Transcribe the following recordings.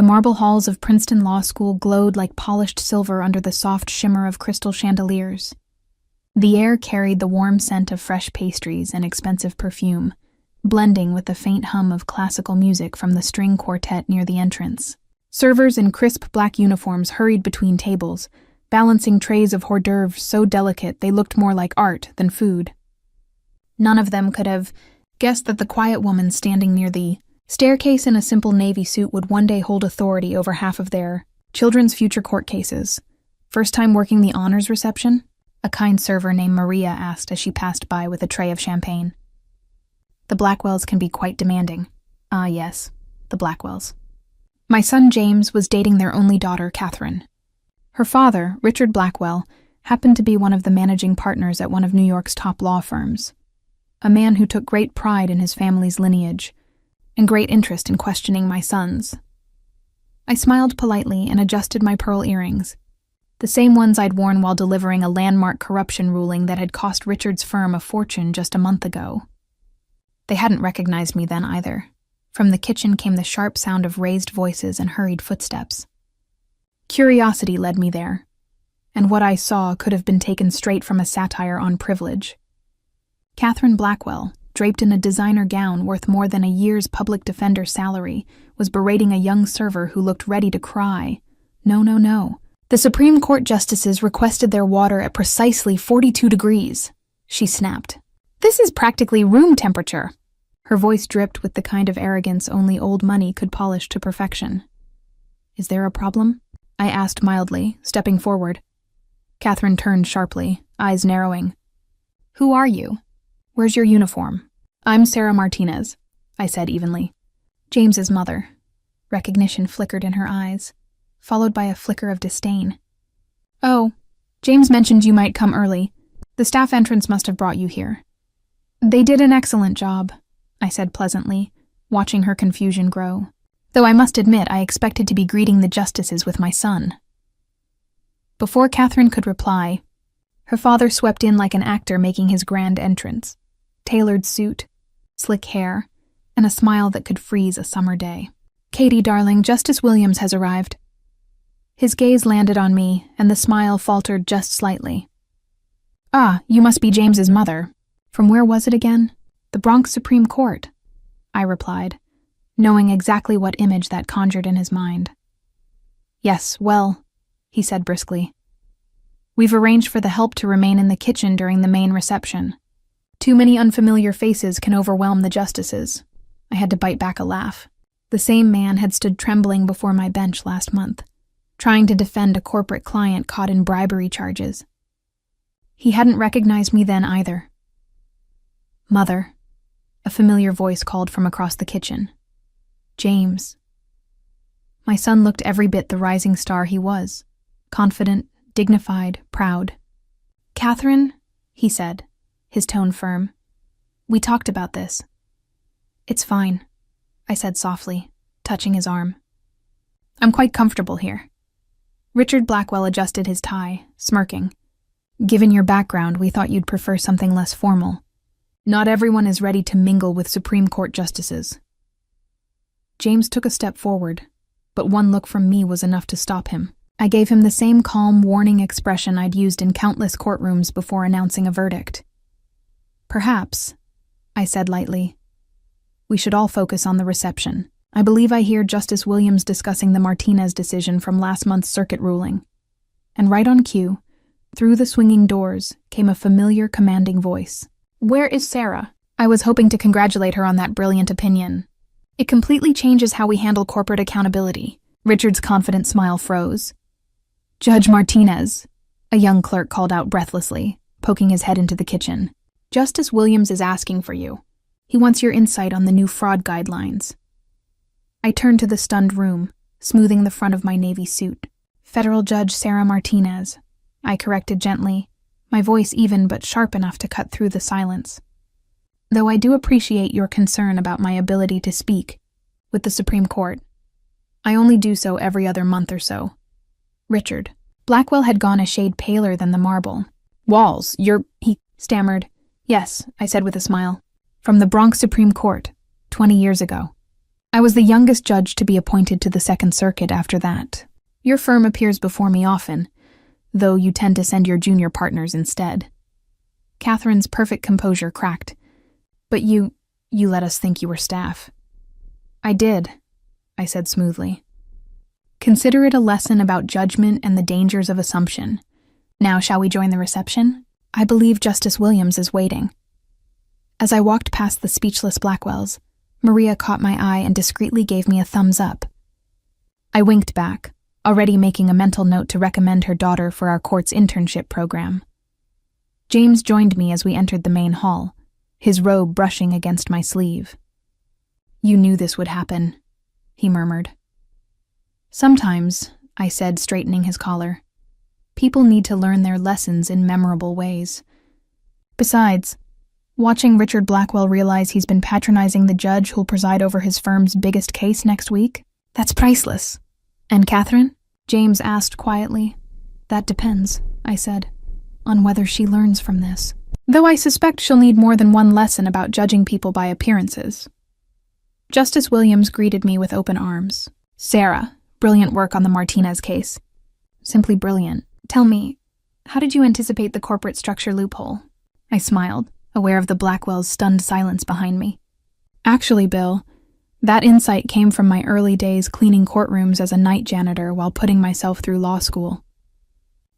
The marble halls of Princeton Law School glowed like polished silver under the soft shimmer of crystal chandeliers. The air carried the warm scent of fresh pastries and expensive perfume, blending with the faint hum of classical music from the string quartet near the entrance. Servers in crisp black uniforms hurried between tables, balancing trays of hors d'oeuvres so delicate they looked more like art than food. None of them could have guessed that the quiet woman standing near the staircase in a simple navy suit would one day hold authority over half of their children's future court cases. First time working the honors reception? A kind server named Maria asked as she passed by with a tray of champagne. The Blackwells can be quite demanding. Ah, yes, the Blackwells. My son James was dating their only daughter, Catherine. Her father, Richard Blackwell, happened to be one of the managing partners at one of New York's top law firms, a man who took great pride in his family's lineage and great interest in questioning my sons. I smiled politely and adjusted my pearl earrings, the same ones I'd worn while delivering a landmark corruption ruling that had cost Richard's firm a fortune just a month ago. They hadn't recognized me then either. From the kitchen came the sharp sound of raised voices and hurried footsteps. Curiosity led me there, and what I saw could have been taken straight from a satire on privilege. Catherine Blackwell, draped in a designer gown worth more than a year's public defender salary, was berating a young server who looked ready to cry. No, no, no. The Supreme Court justices requested their water at precisely 42 degrees, she snapped. This is practically room temperature. Her voice dripped with the kind of arrogance only old money could polish to perfection. Is there a problem? I asked mildly, stepping forward. Catherine turned sharply, eyes narrowing. Who are you? Where's your uniform? I'm Sarah Martinez, I said evenly. James's mother. Recognition flickered in her eyes, followed by a flicker of disdain. Oh, James mentioned you might come early. The staff entrance must have brought you here. They did an excellent job, I said pleasantly, watching her confusion grow. Though I must admit I expected to be greeting the justices with my son. Before Catherine could reply, her father swept in like an actor making his grand entrance. Tailored suit, slick hair, and a smile that could freeze a summer day. Katie, darling, Justice Williams has arrived. His gaze landed on me, and the smile faltered just slightly. Ah, you must be James's mother. From where was it again? The Bronx Supreme Court, I replied, knowing exactly what image that conjured in his mind. Yes, well, he said briskly. We've arranged for the help to remain in the kitchen during the main reception. Too many unfamiliar faces can overwhelm the justices. I had to bite back a laugh. The same man had stood trembling before my bench last month, trying to defend a corporate client caught in bribery charges. He hadn't recognized me then either. Mother, a familiar voice called from across the kitchen. James. My son looked every bit the rising star he was, confident, dignified, proud. Catherine, he said, his tone firm. We talked about this. It's fine, I said softly, touching his arm. I'm quite comfortable here. Richard Blackwell adjusted his tie, smirking. Given your background, we thought you'd prefer something less formal. Not everyone is ready to mingle with Supreme Court justices. James took a step forward, but one look from me was enough to stop him. I gave him the same calm, warning expression I'd used in countless courtrooms before announcing a verdict. Perhaps, I said lightly, we should all focus on the reception. I believe I hear Justice Williams discussing the Martinez decision from last month's circuit ruling. And right on cue, through the swinging doors, came a familiar, commanding voice. Where is Sarah? I was hoping to congratulate her on that brilliant opinion. It completely changes how we handle corporate accountability. Richard's confident smile froze. Judge Martinez, a young clerk called out breathlessly, poking his head into the kitchen. Justice Williams is asking for you. He wants your insight on the new fraud guidelines. I turned to the stunned room, smoothing the front of my navy suit. Federal Judge Sarah Martinez, I corrected gently, my voice even but sharp enough to cut through the silence. Though I do appreciate your concern about my ability to speak with the Supreme Court, I only do so every other month or so. Richard. Blackwell had gone a shade paler than the marble. Walls, he stammered. Yes, I said with a smile. From the Bronx Supreme Court, 20 years ago. I was the youngest judge to be appointed to the Second Circuit after that. Your firm appears before me often, though you tend to send your junior partners instead. Catherine's perfect composure cracked. But you let us think you were staff. I did, I said smoothly. Consider it a lesson about judgment and the dangers of assumption. Now shall we join the reception? I believe Justice Williams is waiting. As I walked past the speechless Blackwells, Maria caught my eye and discreetly gave me a thumbs up. I winked back, already making a mental note to recommend her daughter for our court's internship program. James joined me as we entered the main hall, his robe brushing against my sleeve. You knew this would happen, he murmured. Sometimes, I said, straightening his collar, people need to learn their lessons in memorable ways. Besides, watching Richard Blackwell realize he's been patronizing the judge who'll preside over his firm's biggest case next week, that's priceless. And Catherine? James asked quietly. That depends, I said, on whether she learns from this. Though I suspect she'll need more than one lesson about judging people by appearances. Justice Williams greeted me with open arms. Sarah, brilliant work on the Martinez case. Simply brilliant. Tell me, how did you anticipate the corporate structure loophole? I smiled, aware of the Blackwell's stunned silence behind me. Actually, Bill, that insight came from my early days cleaning courtrooms as a night janitor while putting myself through law school.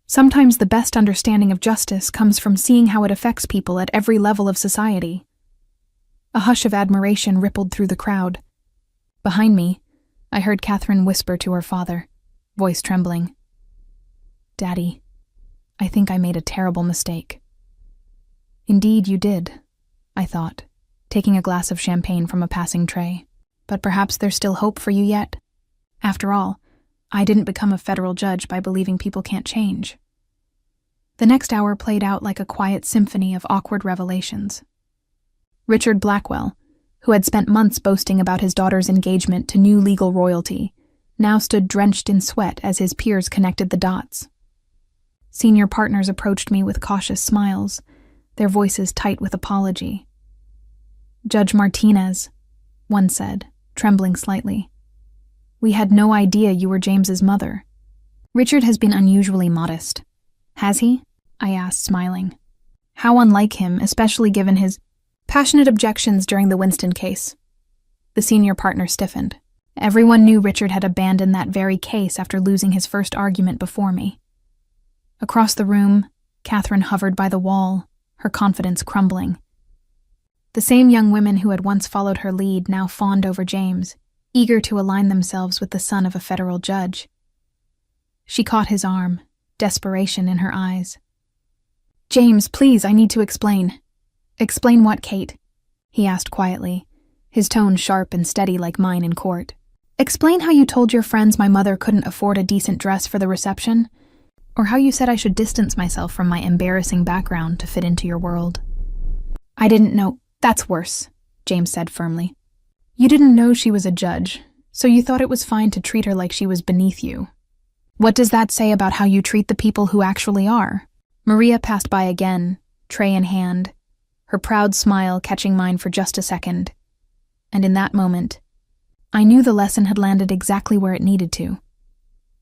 Sometimes the best understanding of justice comes from seeing how it affects people at every level of society. A hush of admiration rippled through the crowd. Behind me, I heard Catherine whisper to her father, voice trembling. Daddy, I think I made a terrible mistake. Indeed you did, I thought, taking a glass of champagne from a passing tray. But perhaps there's still hope for you yet. After all, I didn't become a federal judge by believing people can't change. The next hour played out like a quiet symphony of awkward revelations. Richard Blackwell, who had spent months boasting about his daughter's engagement to new legal royalty, now stood drenched in sweat as his peers connected the dots. Senior partners approached me with cautious smiles, their voices tight with apology. Judge Martinez, one said, trembling slightly. We had no idea you were James's mother. Richard has been unusually modest. Has he? I asked, smiling. How unlike him, especially given his passionate objections during the Winston case. The senior partner stiffened. Everyone knew Richard had abandoned that very case after losing his first argument before me. Across the room, Catherine hovered by the wall, her confidence crumbling. The same young women who had once followed her lead now fawned over James, eager to align themselves with the son of a federal judge. She caught his arm, desperation in her eyes. James, please, I need to explain. Explain what, Kate? He asked quietly, his tone sharp and steady like mine in court. Explain how you told your friends my mother couldn't afford a decent dress for the reception, or how you said I should distance myself from my embarrassing background to fit into your world. I didn't know. That's worse, James said firmly. You didn't know she was a judge, so you thought it was fine to treat her like she was beneath you. What does that say about how you treat the people who actually are? Maria passed by again, tray in hand, her proud smile catching mine for just a second. And in that moment, I knew the lesson had landed exactly where it needed to.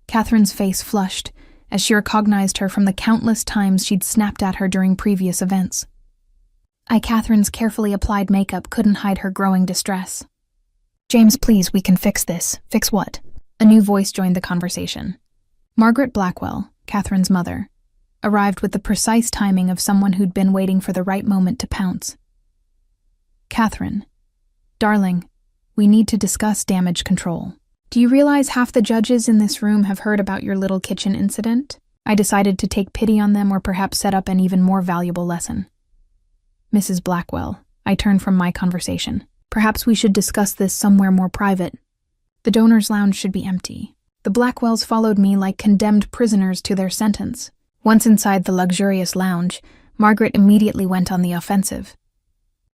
Catherine's face flushed as she recognized her from the countless times she'd snapped at her during previous events. Catherine's carefully applied makeup couldn't hide her growing distress. James, please, we can fix this. Fix what? A new voice joined the conversation. Margaret Blackwell, Catherine's mother, arrived with the precise timing of someone who'd been waiting for the right moment to pounce. Catherine, darling, we need to discuss damage control. Do you realize half the judges in this room have heard about your little kitchen incident? I decided to take pity on them or perhaps set up an even more valuable lesson. Mrs. Blackwell, I turned from my conversation. Perhaps we should discuss this somewhere more private. The donors' lounge should be empty. The Blackwells followed me like condemned prisoners to their sentence. Once inside the luxurious lounge, Margaret immediately went on the offensive.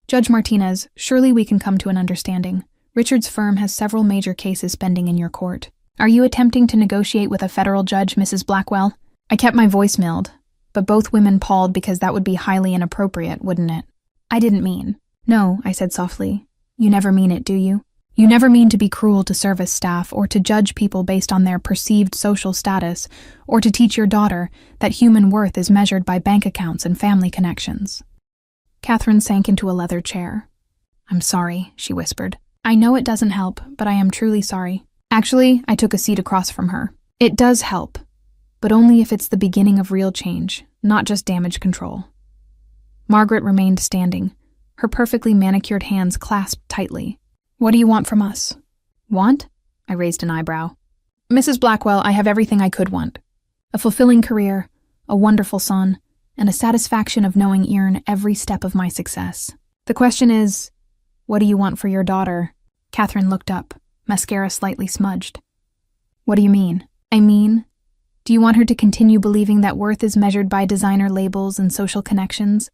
Judge Martinez, surely we can come to an understanding. Richard's firm has several major cases pending in your court. Are you attempting to negotiate with a federal judge, Mrs. Blackwell? I kept my voice milled, but both women pawed because that would be highly inappropriate, wouldn't it? I didn't mean. No, I said softly. You never mean it, do you? You never mean to be cruel to service staff or to judge people based on their perceived social status or to teach your daughter that human worth is measured by bank accounts and family connections. Catherine sank into a leather chair. I'm sorry, she whispered. I know it doesn't help, but I am truly sorry. Actually, I took a seat across from her. It does help, but only if it's the beginning of real change, not just damage control. Margaret remained standing, her perfectly manicured hands clasped tightly. What do you want from us? Want? I raised an eyebrow. Mrs. Blackwell, I have everything I could want. A fulfilling career, a wonderful son, and a satisfaction of knowing Ian every step of my success. The question is, what do you want for your daughter? Catherine looked up, mascara slightly smudged. What do you mean? I mean, do you want her to continue believing that worth is measured by designer labels and social connections?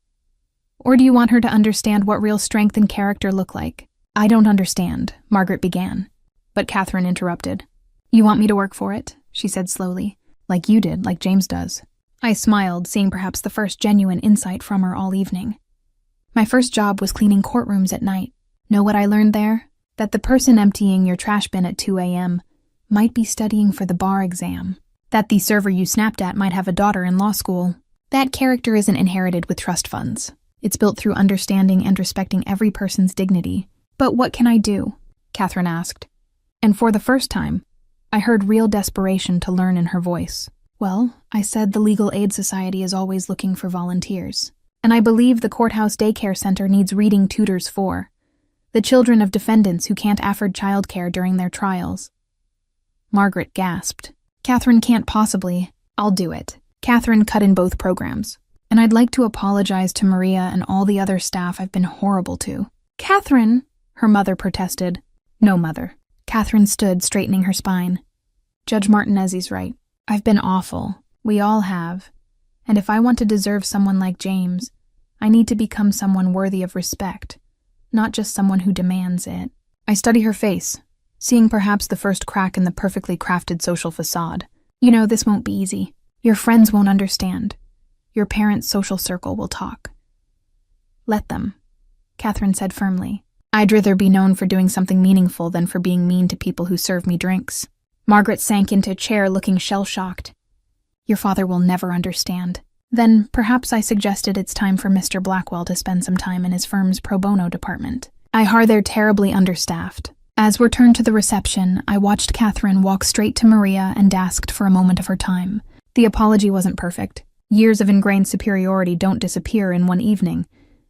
Or do you want her to understand what real strength and character look like? I don't understand, Margaret began, but Catherine interrupted. You want me to work for it? She said slowly. Like you did, like James does. I smiled, seeing perhaps the first genuine insight from her all evening. My first job was cleaning courtrooms at night. Know what I learned there? That the person emptying your trash bin at 2 a.m. might be studying for the bar exam. That the server you snapped at might have a daughter in law school. That character isn't inherited with trust funds. It's built through understanding and respecting every person's dignity. But what can I do? Catherine asked. And for the first time, I heard real desperation to learn in her voice. Well, I said the Legal Aid Society is always looking for volunteers. And I believe the courthouse daycare center needs reading tutors for the children of defendants who can't afford childcare during their trials. Margaret gasped. Catherine can't possibly. I'll do it. Catherine cut in both programs. And I'd like to apologize to Maria and all the other staff I've been horrible to. Catherine, her mother protested. No, Mother. Catherine stood, straightening her spine. Judge Martinezzi's right. I've been awful. We all have. And if I want to deserve someone like James, I need to become someone worthy of respect, not just someone who demands it. I study her face, seeing perhaps the first crack in the perfectly crafted social facade. You know, this won't be easy. Your friends won't understand. Your parents' social circle will talk. Let them, Catherine said firmly. I'd rather be known for doing something meaningful than for being mean to people who serve me drinks. Margaret sank into a chair looking shell-shocked. Your father will never understand. Then perhaps I suggested it's time for Mr. Blackwell to spend some time in his firm's pro bono department. I heard they're terribly understaffed. As we turned to the reception, I watched Catherine walk straight to Maria and asked for a moment of her time. The apology wasn't perfect. Years of ingrained superiority don't disappear in one evening,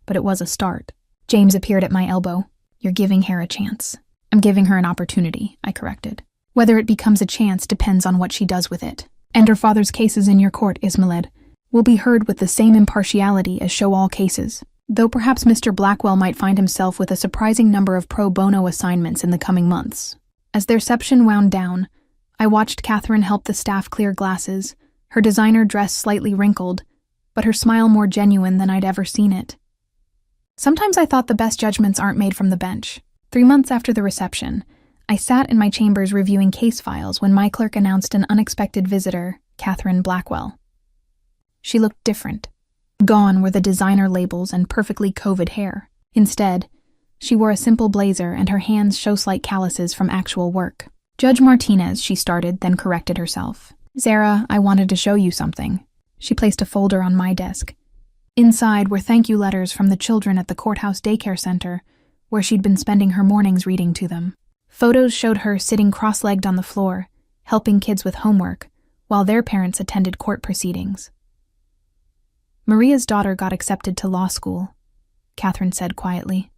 but it was a start. James appeared at my elbow. You're giving her a chance. I'm giving her an opportunity, I corrected. Whether it becomes a chance depends on what she does with it. And her father's cases in your court, Ismailed, will be heard with the same impartiality as show all cases, though perhaps Mr. Blackwell might find himself with a surprising number of pro bono assignments in the coming months. As their reception wound down, I watched Catherine help the staff clear glasses, her designer dress slightly wrinkled, but her smile more genuine than I'd ever seen it. Sometimes I thought the best judgments aren't made from the bench. 3 months after the reception, I sat in my chambers reviewing case files when my clerk announced an unexpected visitor, Catherine Blackwell. She looked different. Gone were the designer labels and perfectly COVID hair. Instead, she wore a simple blazer and her hands showed slight calluses from actual work. Judge Martinez, she started, then corrected herself. Zara, I wanted to show you something. She placed a folder on my desk. Inside were thank you letters from the children at the courthouse daycare center, where she'd been spending her mornings reading to them. Photos showed her sitting cross-legged on the floor, helping kids with homework, while their parents attended court proceedings. Maria's daughter got accepted to law school, Catherine said quietly.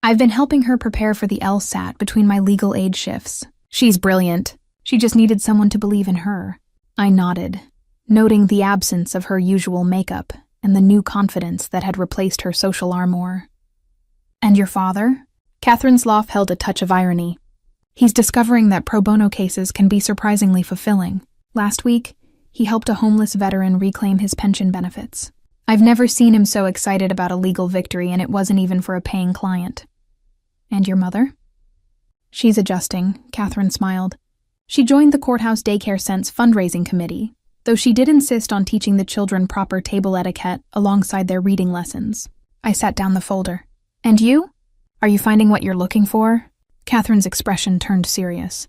I've been helping her prepare for the LSAT between my legal aid shifts. She's brilliant. She just needed someone to believe in her. I nodded, noting the absence of her usual makeup and the new confidence that had replaced her social armor. And your father? Catherine's laugh held a touch of irony. He's discovering that pro bono cases can be surprisingly fulfilling. Last week, he helped a homeless veteran reclaim his pension benefits. I've never seen him so excited about a legal victory, and it wasn't even for a paying client. And your mother? She's adjusting, Catherine smiled. She joined the Courthouse Daycare Center's fundraising committee, though she did insist on teaching the children proper table etiquette alongside their reading lessons. I sat down the folder. And you? Are you finding what you're looking for? Catherine's expression turned serious.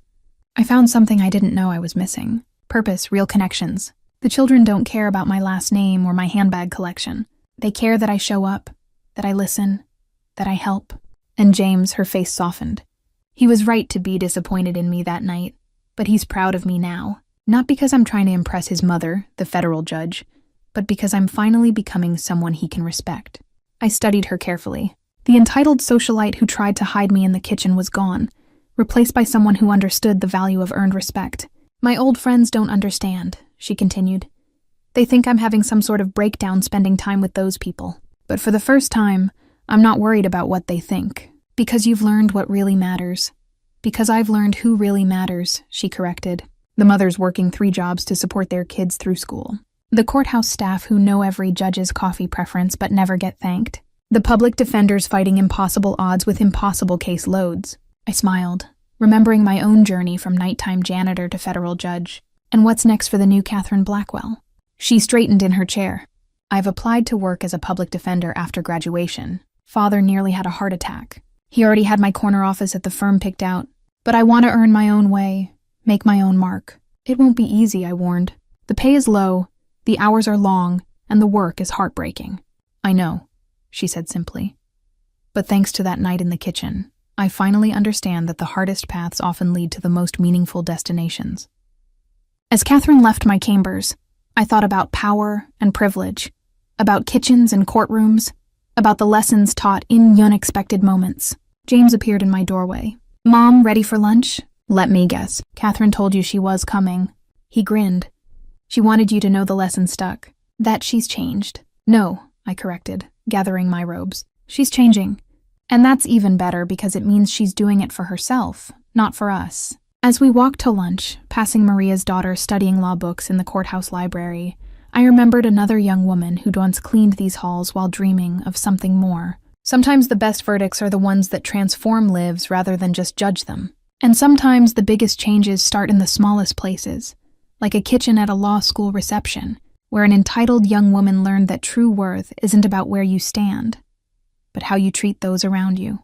I found something I didn't know I was missing. Purpose, real connections. The children don't care about my last name or my handbag collection. They care that I show up, that I listen, that I help. And James, her face softened. He was right to be disappointed in me that night, but he's proud of me now. Not because I'm trying to impress his mother, the federal judge, but because I'm finally becoming someone he can respect. I studied her carefully. The entitled socialite who tried to hide me in the kitchen was gone, replaced by someone who understood the value of earned respect. My old friends don't understand, she continued. They think I'm having some sort of breakdown spending time with those people. But for the first time, I'm not worried about what they think. Because you've learned what really matters. Because I've learned who really matters, she corrected. The mothers working 3 jobs to support their kids through school. The courthouse staff who know every judge's coffee preference but never get thanked. The public defenders fighting impossible odds with impossible case loads. I smiled, remembering my own journey from nighttime janitor to federal judge. And what's next for the new Catherine Blackwell? She straightened in her chair. I've applied to work as a public defender after graduation. Father nearly had a heart attack. He already had my corner office at the firm picked out. But I want to earn my own way, make my own mark. It won't be easy, I warned. The pay is low, the hours are long, and the work is heartbreaking. I know, she said simply. But thanks to that night in the kitchen, I finally understand that the hardest paths often lead to the most meaningful destinations. As Catherine left my chambers, I thought about power and privilege, about kitchens and courtrooms, about the lessons taught in unexpected moments. James appeared in my doorway. Mom, ready for lunch? Let me guess. Catherine told you she was coming. He grinned. She wanted you to know the lesson stuck. That she's changed. No, I corrected, gathering my robes. She's changing. And that's even better because it means she's doing it for herself, not for us. As we walked to lunch, passing Maria's daughter studying law books in the courthouse library, I remembered another young woman who'd once cleaned these halls while dreaming of something more. Sometimes the best verdicts are the ones that transform lives rather than just judge them. And sometimes the biggest changes start in the smallest places, like a kitchen at a law school reception, where an entitled young woman learned that true worth isn't about where you stand, but how you treat those around you.